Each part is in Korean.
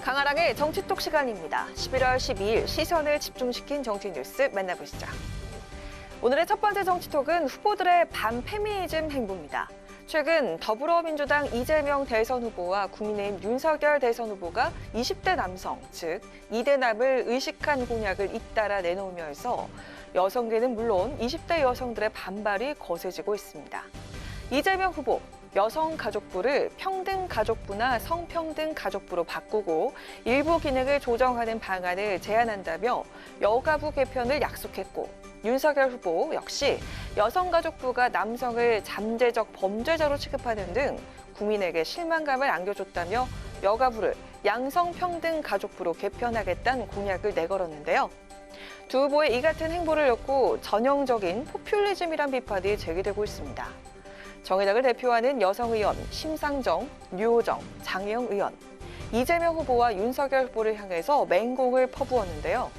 강아랑의 정치톡 시간입니다. 11월 12일 시선을 집중시킨 정치 뉴스 만나보시죠. 오늘의 첫 번째 정치톡은 후보들의 반페미니즘 행보입니다. 최근 더불어민주당 이재명 대선 후보와 국민의힘 윤석열 대선 후보가 20대 남성, 즉 2대남을 의식한 공약을 잇따라 내놓으면서 여성계는 물론 20대 여성들의 반발이 거세지고 있습니다. 이재명 후보, 여성가족부를 평등가족부나 성평등가족부로 바꾸고 일부 기능을 조정하는 방안을 제안한다며 여가부 개편을 약속했고, 윤석열 후보 역시 여성가족부가 남성을 잠재적 범죄자로 취급하는 등 국민에게 실망감을 안겨줬다며 여가부를 양성평등가족부로 개편하겠다는 공약을 내걸었는데요. 두 후보의 이 같은 행보를 놓고 전형적인 포퓰리즘이란 비판이 제기되고 있습니다. 정의당을 대표하는 여성의원 심상정, 류호정, 장혜영 의원, 이재명 후보와 윤석열 후보를 향해서 맹공을 퍼부었는데요.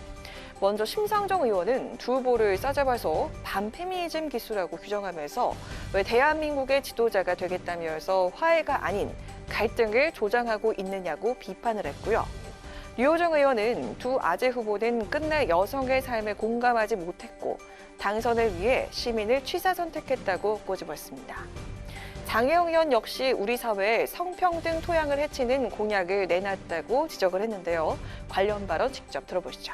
먼저 심상정 의원은 두 후보를 싸잡아서 반페미니즘 기수라고 규정하면서 왜 대한민국의 지도자가 되겠다면서 화해가 아닌 갈등을 조장하고 있느냐고 비판을 했고요. 류호정 의원은 두 아재 후보는 끝내 여성의 삶에 공감하지 못했고 당선을 위해 시민을 취사 선택했다고 꼬집었습니다. 장혜영 의원 역시 우리 사회의 성평등 토양을 해치는 공약을 내놨다고 지적을 했는데요. 관련 발언 직접 들어보시죠.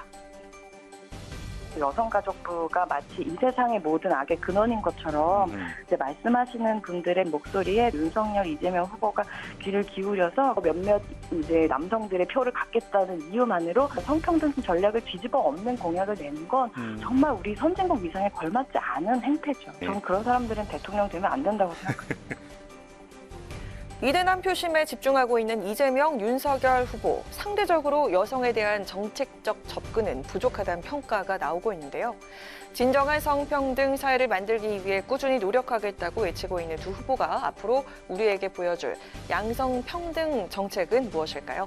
여성가족부가 마치 이 세상의 모든 악의 근원인 것처럼 이제 말씀하시는 분들의 목소리에 윤석열, 이재명 후보가 귀를 기울여서 몇몇 이제 남성들의 표를 갖겠다는 이유만으로 성평등 전략을 뒤집어 엎는 공약을 내는 건 정말 우리 선진국 위상에 걸맞지 않은 행태죠. 저는 그런 사람들은 대통령 되면 안 된다고 생각합니다. 2대남 표심에 집중하고 있는 이재명, 윤석열 후보. 상대적으로 여성에 대한 정책적 접근은 부족하다는 평가가 나오고 있는데요. 진정한 성평등 사회를 만들기 위해 꾸준히 노력하겠다고 외치고 있는 두 후보가 앞으로 우리에게 보여줄 양성평등 정책은 무엇일까요?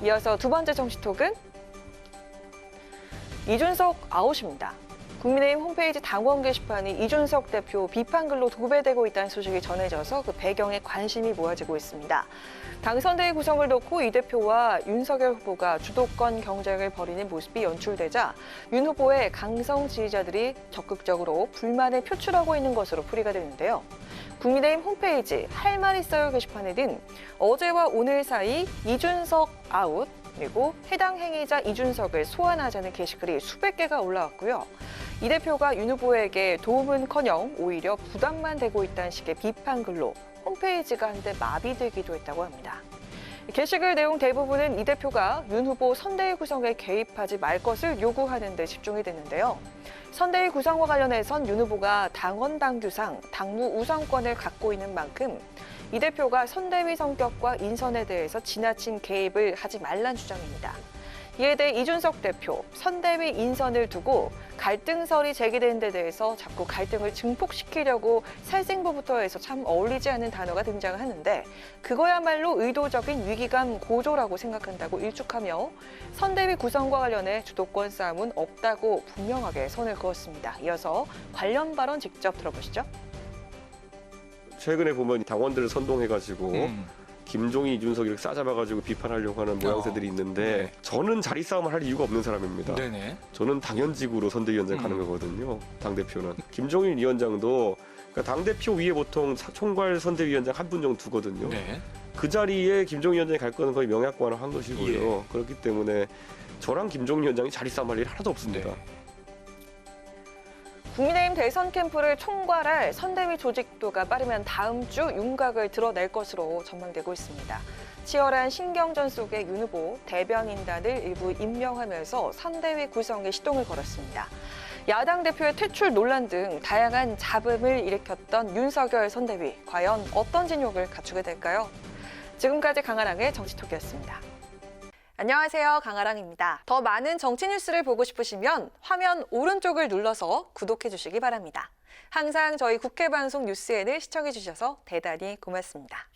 이어서 두 번째 정치톡은 이준석 아웃입니다. 국민의힘 홈페이지 당원 게시판이 이준석 대표 비판글로 도배되고 있다는 소식이 전해져서 그 배경에 관심이 모아지고 있습니다. 당선대회 구성을 놓고 이 대표와 윤석열 후보가 주도권 경쟁을 벌이는 모습이 연출되자 윤 후보의 강성 지지자들이 적극적으로 불만을 표출하고 있는 것으로 풀이가 되는데요. 국민의힘 홈페이지 할 말 있어요 게시판에는 어제와 오늘 사이 이준석 아웃, 그리고 해당 행위자 이준석을 소환하자는 게시글이 수백 개가 올라왔고요. 이 대표가 윤 후보에게 도움은커녕 오히려 부담만 되고 있다는 식의 비판글로 홈페이지가 한데 마비되기도 했다고 합니다. 게시글 내용 대부분은 이 대표가 윤 후보 선대위 구성에 개입하지 말 것을 요구하는 데 집중이 됐는데요. 선대위 구성과 관련해선 윤 후보가 당원 당규상 당무 우선권을 갖고 있는 만큼 이 대표가 선대위 성격과 인선에 대해서 지나친 개입을 하지 말란 주장입니다. 이에 대해 이준석 대표, 선대위 인선을 두고 갈등설이 제기되는 데 대해서 자꾸 갈등을 증폭시키려고 살생부부터 해서 참 어울리지 않는 단어가 등장하는데 그거야말로 의도적인 위기감 고조라고 생각한다고 일축하며 선대위 구성과 관련해 주도권 싸움은 없다고 분명하게 선을 그었습니다. 이어서 관련 발언 직접 들어보시죠. 최근에 보면 당원들을 선동해가지고 김종인, 이준석 이렇게 싸잡아가지고 비판하려고 하는 모양새들이 있는데 저는 자리 싸움을 할 이유가 없는 사람입니다. 네네. 저는 당연직으로 선대위원장 가는 거거든요. 당대표는. 김종인 위원장도 그러니까 당대표 위에 보통 총괄 선대위원장 한 분 정도 두거든요. 네. 그 자리에 김종인 위원장이 갈 거는 거의 명약관을 한 것이고요. 예. 그렇기 때문에 저랑 김종인 위원장이 자리 싸움 할 일 하나도 없습니다. 네. 국민의힘 대선 캠프를 총괄할 선대위 조직도가 빠르면 다음 주 윤곽을 드러낼 것으로 전망되고 있습니다. 치열한 신경전 속에 윤 후보 대변인단을 일부 임명하면서 선대위 구성에 시동을 걸었습니다. 야당 대표의 퇴출 논란 등 다양한 잡음을 일으켰던 윤석열 선대위, 과연 어떤 진용을 갖추게 될까요? 지금까지 강아랑의 정치톡이었습니다. 안녕하세요. 강아랑입니다. 더 많은 정치 뉴스를 보고 싶으시면 화면 오른쪽을 눌러서 구독해 주시기 바랍니다. 항상 저희 국회방송 뉴스엔을 시청해 주셔서 대단히 고맙습니다.